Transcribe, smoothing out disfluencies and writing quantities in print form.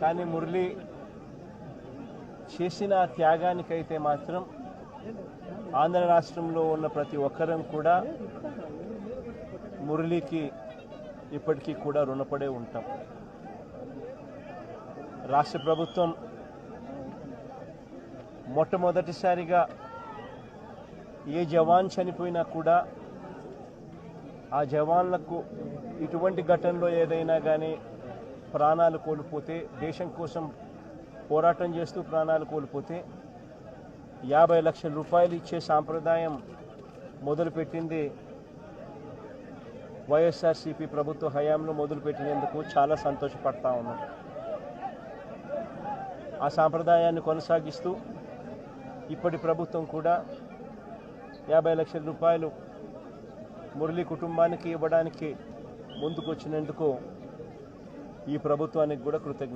కానీ మురళి చేసిన త్యాగానికైతే మాత్రం ఆంధ్ర రాష్ట్రంలో ఉన్న ప్రతి ఒక్కరం కూడా మురళికి ఇప్పటికీ కూడా రుణపడే ఉంటాం. రాష్ట్ర ప్రభుత్వం మొట్టమొదటిసారిగా ఏ జవాన్ చనిపోయినా కూడా ఆ జవాన్లకు ఇటువంటి ఘటనలో ఏదైనా కానీ ప్రాణాలు కోల్పోతే, దేశం కోసం పోరాటం చేస్తూ ప్రాణాలు కోల్పోతే 50 లక్షల రూపాయలు ఇచ్చే సాంప్రదాయం మొదలుపెట్టింది వైఎస్ఆర్సీపీ ప్రభుత్వ హయాంలో మొదలుపెట్టినందుకు చాలా సంతోషపడతా ఉన్నాం. ఆ సాంప్రదాయాన్ని కొనసాగిస్తూ ఇప్పటి ప్రభుత్వం కూడా 50 లక్షల రూపాయలు మురళి కుటుంబానికి ఇవ్వడానికి ముందుకొచ్చినందుకు ఈ ప్రభుత్వానికి కూడా కృతజ్ఞత.